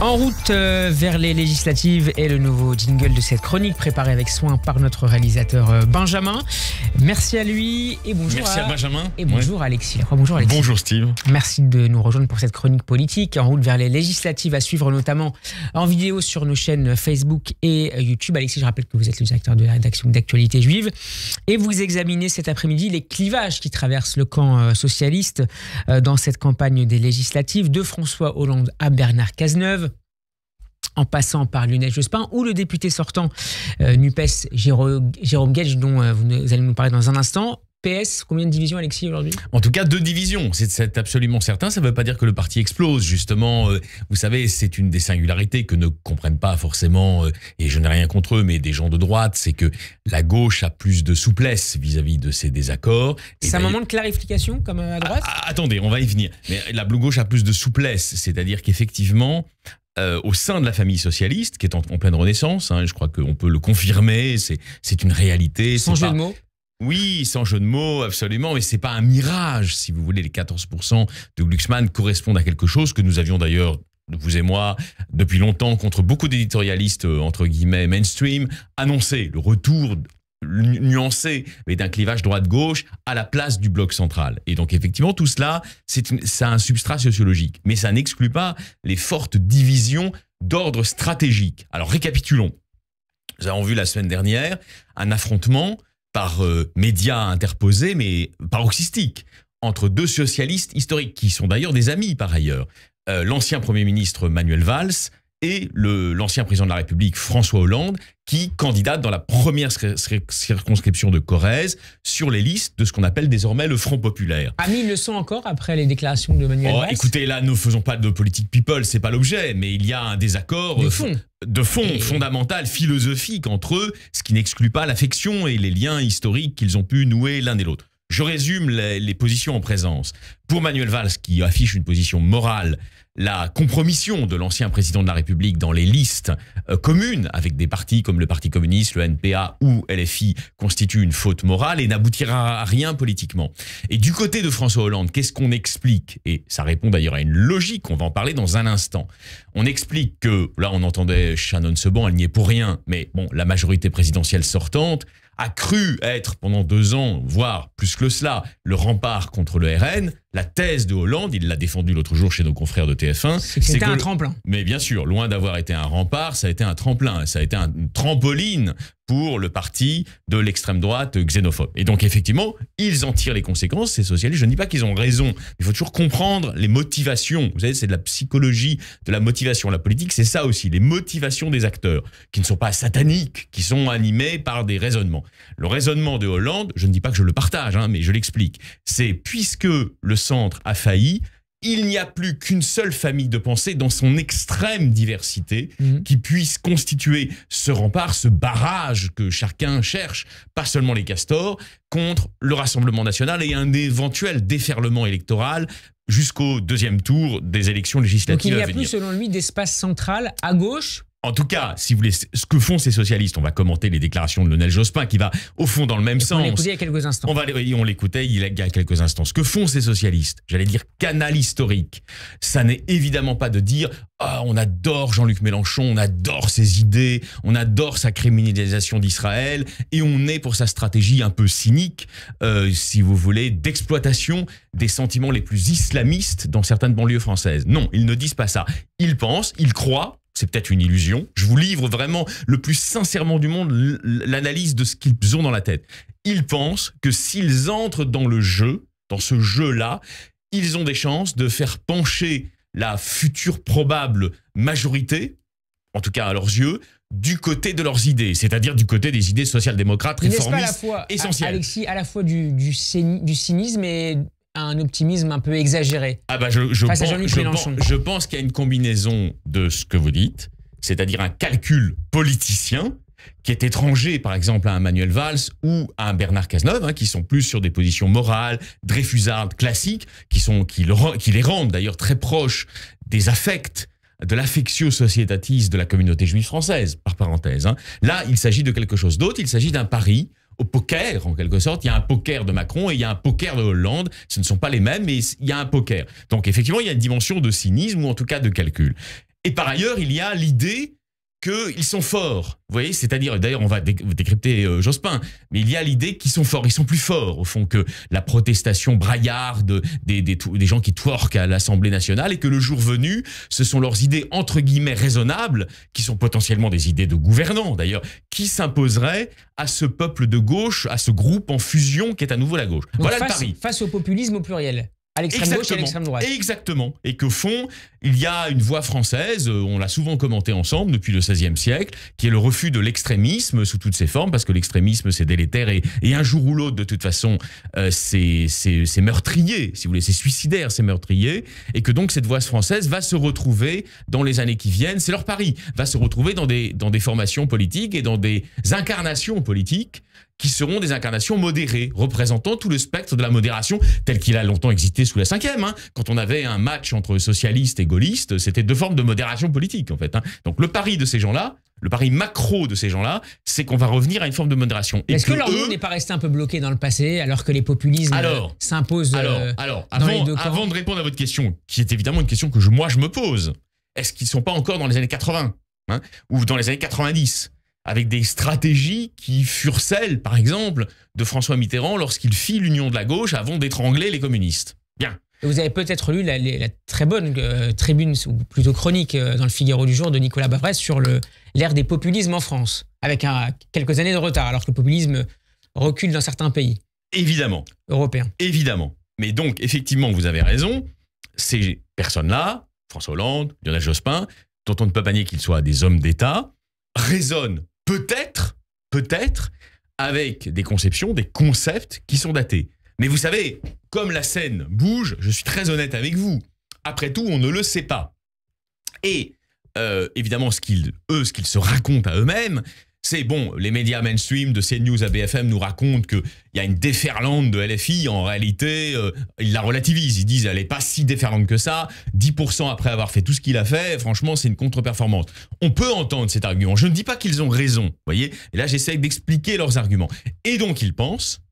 En route vers les législatives et le nouveau jingle de cette chronique préparée avec soin par notre réalisateur Benjamin. Merci à lui et bonjour à Benjamin. Et bonjour Alexis Lacroix. Bonjour Alexis. Bonjour Steve. Merci de nous rejoindre pour cette chronique politique. En route vers les législatives à suivre notamment en vidéo sur nos chaînes Facebook et YouTube. Alexis, je rappelle que vous êtes le directeur de la rédaction d'Actualité Juive et vous examinez cet après-midi les clivages qui traversent le camp socialiste dans cette campagne des législatives, de François Hollande à Bernard Cazeneuve, en passant par Lionel Jospin ou le député sortant NUPES Jérôme Guedj, dont vous allez nous parler dans un instant. PS, combien de divisions, Alexis, aujourd'hui ? En tout cas, 2 divisions, c'est absolument certain. Ça ne veut pas dire que le parti explose, justement. Vous savez, c'est une des singularités que ne comprennent pas forcément, et je n'ai rien contre eux, mais des gens de droite, c'est que la gauche a plus de souplesse vis-à-vis de ses désaccords. C'est un moment de clarification, comme à droite ? Attendez, on va y venir. Mais la gauche a plus de souplesse, c'est-à-dire qu'effectivement, au sein de la famille socialiste, qui est en pleine renaissance, je crois qu'on peut le confirmer, c'est une réalité. Sans jeu de mots ? Oui, sans jeu de mots, absolument, mais c'est pas un mirage, si vous voulez. Les 14% de Glucksmann correspondent à quelque chose que nous avions d'ailleurs, vous et moi, depuis longtemps, contre beaucoup d'éditorialistes, entre guillemets, mainstream, annoncé le retour nuancé, mais d'un clivage droite-gauche à la place du bloc central. Et donc, effectivement, tout cela, ça a un substrat sociologique. Mais ça n'exclut pas les fortes divisions d'ordre stratégique. Alors, récapitulons. Nous avons vu la semaine dernière un affrontement par médias interposés, mais paroxystiques, entre 2 socialistes historiques, qui sont d'ailleurs des amis par ailleurs. L'ancien Premier ministre Manuel Valls et l'ancien président de la République François Hollande, qui candidate dans la première circonscription de Corrèze sur les listes de ce qu'on appelle désormais le Front populaire. Amis, ils le sont encore après les déclarations de Manuel Valls ? Écoutez, là, ne faisons pas de politique people, c'est pas l'objet, mais il y a un désaccord de fond fondamental, philosophique entre eux, ce qui n'exclut pas l'affection et les liens historiques qu'ils ont pu nouer l'un et l'autre. Je résume les positions en présence. Pour Manuel Valls, qui affiche une position morale, la compromission de l'ancien président de la République dans les listes communes avec des partis comme le Parti communiste, le NPA ou LFI constitue une faute morale et n'aboutira à rien politiquement. Et du côté de François Hollande, qu'est-ce qu'on explique ? Et ça répond d'ailleurs à une logique, on va en parler dans un instant. On explique que, là on entendait Shannon Seban, elle n'y est pour rien, mais bon, la majorité présidentielle sortante a cru être pendant 2 ans, voire plus que cela, le rempart contre le RN. La thèse de Hollande, il l'a défendu l'autre jour chez nos confrères de TF1. C'était un tremplin. Mais bien sûr, loin d'avoir été un rempart, ça a été un tremplin. Ça a été une trampoline pour le parti de l'extrême droite xénophobe. Et donc effectivement, ils en tirent les conséquences, ces socialistes. Je ne dis pas qu'ils ont raison. Il faut toujours comprendre les motivations. Vous savez, c'est de la psychologie, de la motivation. La politique, c'est ça aussi, les motivations des acteurs, qui ne sont pas sataniques, qui sont animés par des raisonnements. Le raisonnement de Hollande, je ne dis pas que je le partage, mais je l'explique. C'est puisque le centre a failli, il n'y a plus qu'une seule famille de pensée dans son extrême diversité qui puisse constituer ce rempart, ce barrage que chacun cherche, pas seulement les castors, contre le Rassemblement national et un éventuel déferlement électoral jusqu'au 2e tour des élections législatives à venir. Donc il n'y a plus, selon lui, d'espace central à gauche ? En tout cas, si vous voulez, ce que font ces socialistes, on va commenter les déclarations de Lionel Jospin qui va au fond dans le même sens. On l'écoutait il y a quelques instants. On l'écoutait il y a quelques instants. Ce que font ces socialistes, j'allais dire canal historique, ça n'est évidemment pas de dire on adore Jean-Luc Mélenchon, on adore ses idées, on adore sa criminalisation d'Israël et on est pour sa stratégie un peu cynique, si vous voulez, d'exploitation des sentiments les plus islamistes dans certaines banlieues françaises. Non, ils ne disent pas ça. Ils pensent, ils croient. C'est peut-être une illusion. Je vous livre vraiment le plus sincèrement du monde l'analyse de ce qu'ils ont dans la tête. Ils pensent que s'ils entrent dans le jeu, dans ce jeu-là, ils ont des chances de faire pencher la future probable majorité, en tout cas à leurs yeux, du côté de leurs idées, c'est-à-dire du côté des idées social-démocrates réformistes essentielles. Alexis, à la fois du cynisme et un optimisme un peu exagéré je pense qu'il y a une combinaison de ce que vous dites, c'est-à-dire un calcul politicien qui est étranger, par exemple, à un Manuel Valls ou à un Bernard Cazeneuve, qui sont plus sur des positions morales, dreyfusardes, classiques, qui les rendent d'ailleurs très proches des affects, de l'affectio societatis de la communauté juive française, par parenthèse. Là, il s'agit de quelque chose d'autre, il s'agit d'un pari au poker, en quelque sorte. Il y a un poker de Macron et il y a un poker de Hollande. Ce ne sont pas les mêmes, mais il y a un poker. Donc, effectivement, il y a une dimension de cynisme ou en tout cas de calcul. Et par ailleurs, il y a l'idée qu'ils sont forts. Vous voyez, c'est-à-dire, d'ailleurs, on va décrypter Jospin, mais il y a l'idée qu'ils sont forts, ils sont plus forts, au fond, que la protestation braillarde des gens qui twerkent à l'Assemblée nationale, et que le jour venu, ce sont leurs idées, entre guillemets, raisonnables, qui sont potentiellement des idées de gouvernants, d'ailleurs, qui s'imposeraient à ce peuple de gauche, à ce groupe en fusion qui est à nouveau la gauche. Donc voilà le pari. Face au populisme au pluriel. À l'extrême gauche et à l'extrême droite. Exactement. Et qu'au fond, il y a une voie française, on l'a souvent commenté ensemble depuis le XVIe siècle, qui est le refus de l'extrémisme sous toutes ses formes, parce que l'extrémisme, c'est délétère et un jour ou l'autre, de toute façon, c'est meurtrier, si vous voulez, c'est suicidaire, c'est meurtrier, et que donc cette voie française va se retrouver dans les années qui viennent, c'est leur pari, va se retrouver dans des formations politiques et dans des incarnations politiques qui seront des incarnations modérées, représentant tout le spectre de la modération tel qu'il a longtemps existé sous la Ve. Quand on avait un match entre socialistes et gaullistes, c'était deux formes de modération politique, en fait. Donc le pari de ces gens-là, le pari macro de ces gens-là, c'est qu'on va revenir à une forme de modération. Est-ce que leur monde n'est pas resté un peu bloqué dans le passé, alors que les populismes s'imposent dans les deux camps ? Avant de répondre à votre question, qui est évidemment une question que moi je me pose, est-ce qu'ils ne sont pas encore dans les années 80 ou dans les années 90 avec des stratégies qui furent celles, par exemple, de François Mitterrand lorsqu'il fit l'union de la gauche avant d'étrangler les communistes. Bien. Vous avez peut-être lu la très bonne tribune, ou plutôt chronique, dans le Figaro du jour de Nicolas Bavresse sur l'ère des populismes en France, avec quelques années de retard, alors que le populisme recule dans certains pays. Évidemment. Européens. Évidemment. Mais donc, effectivement, vous avez raison, ces personnes-là, François Hollande, Lionel Jospin, dont on ne peut pas nier qu'ils soient des hommes d'État, raisonnent peut-être, avec des conceptions, des concepts qui sont datés. Mais vous savez, comme la scène bouge, je suis très honnête avec vous. Après tout, on ne le sait pas. Et évidemment, ce qu'ils se racontent à eux-mêmes, c'est bon, les médias mainstream de CNews à BFM nous racontent qu'il y a une déferlante de LFI. En réalité, ils la relativisent. Ils disent elle n'est pas si déferlante que ça. 10% après avoir fait tout ce qu'il a fait, franchement, c'est une contre-performance. On peut entendre cet argument. Je ne dis pas qu'ils ont raison, voyez. Et là, j'essaie d'expliquer leurs arguments. Et donc, ils pensent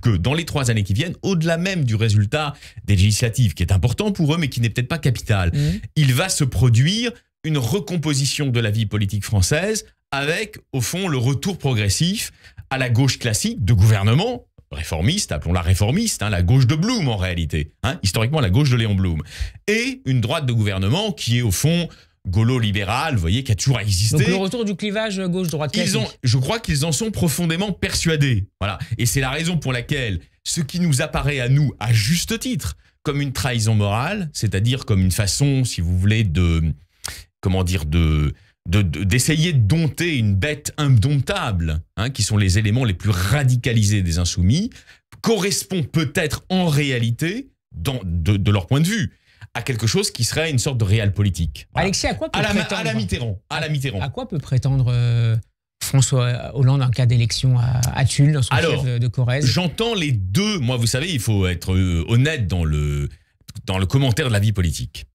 que dans les 3 années qui viennent, au-delà même du résultat des législatives, qui est important pour eux, mais qui n'est peut-être pas capital, il va se produire une recomposition de la vie politique française avec, au fond, le retour progressif à la gauche classique de gouvernement, réformiste, appelons-la réformiste, la gauche de Blum en réalité, historiquement la gauche de Léon Blum, et une droite de gouvernement qui est, au fond, gaulo-libérale, vous voyez, qui a toujours existé. Donc le retour du clivage gauche-droite classique. Je crois qu'ils en sont profondément persuadés. Voilà. Et c'est la raison pour laquelle ce qui nous apparaît à nous, à juste titre, comme une trahison morale, c'est-à-dire comme une façon, si vous voulez, d'essayer de dompter une bête indomptable, qui sont les éléments les plus radicalisés des insoumis, correspond peut-être en réalité, de leur point de vue, à quelque chose qui serait une sorte de réel politique. Voilà. Alexis, à quoi peut prétendre à la Mitterrand. À quoi peut prétendre François Hollande en cas d'élection à Tulle, dans son chef de Corrèze? J'entends les deux. Moi, vous savez, il faut être honnête dans le commentaire de la vie politique.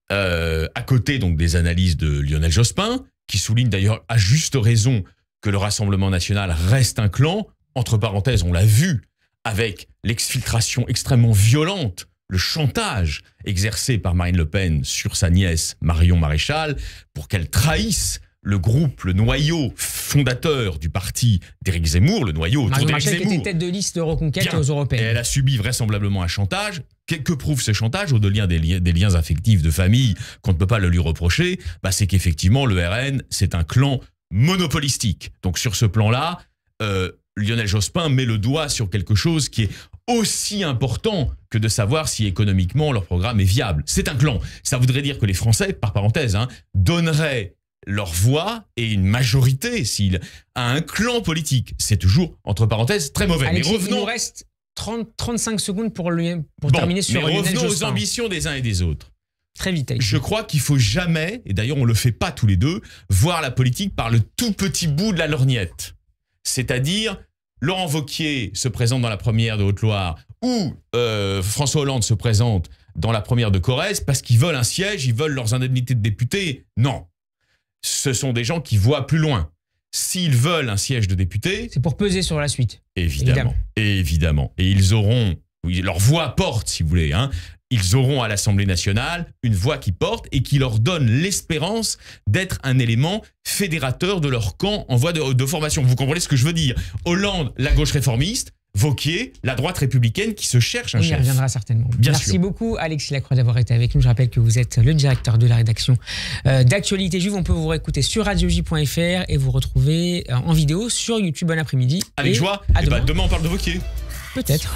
À côté donc des analyses de Lionel Jospin, qui souligne d'ailleurs à juste raison que le Rassemblement national reste un clan, entre parenthèses, on l'a vu avec l'exfiltration extrêmement violente, le chantage exercé par Marine Le Pen sur sa nièce Marion Maréchal pour qu'elle trahisse le groupe, le noyau fondateur du parti d'Éric Zemmour, le noyau autour d'Éric Zemmour. Qui était tête de liste de Reconquête aux Européennes. Et elle a subi vraisemblablement un chantage. Que prouve ce chantage, au-delà des liens affectifs de famille qu'on ne peut pas le lui reprocher, c'est qu'effectivement le RN, c'est un clan monopolistique. Donc sur ce plan-là, Lionel Jospin met le doigt sur quelque chose qui est aussi important que de savoir si économiquement leur programme est viable. C'est un clan. Ça voudrait dire que les Français, par parenthèse, donneraient leur voix et une majorité à un clan politique. C'est toujours, entre parenthèses, très mauvais. Alexis, mais revenons, il nous reste 35 secondes pour terminer sur Lionel Jospin. Revenons aux ambitions des uns et des autres. Très vite, Alexis. Je crois qu'il ne faut jamais, et d'ailleurs on ne le fait pas tous les deux, voir la politique par le tout petit bout de la lorgnette. C'est-à-dire, Laurent Wauquiez se présente dans la première de Haute-Loire ou François Hollande se présente dans la première de Corrèze parce qu'ils veulent un siège, ils veulent leurs indemnités de députés. Non. Ce sont des gens qui voient plus loin. S'ils veulent un siège de député... C'est pour peser sur la suite. Évidemment. Et ils auront leur voix porte, si vous voulez, hein. Ils auront à l'Assemblée nationale une voix qui porte et qui leur donne l'espérance d'être un élément fédérateur de leur camp en voie de formation. Vous comprenez ce que je veux dire? Hollande, la gauche réformiste, Wauquiez, la droite républicaine qui se cherche un chef. On y reviendra certainement. Merci beaucoup Alexis Lacroix d'avoir été avec nous. Je rappelle que vous êtes le directeur de la rédaction d'Actualité Juive. On peut vous réécouter sur radioj.fr et vous retrouver en vidéo sur YouTube. Bon après-midi. Avec joie. À demain. Demain on parle de Wauquiez. Peut-être.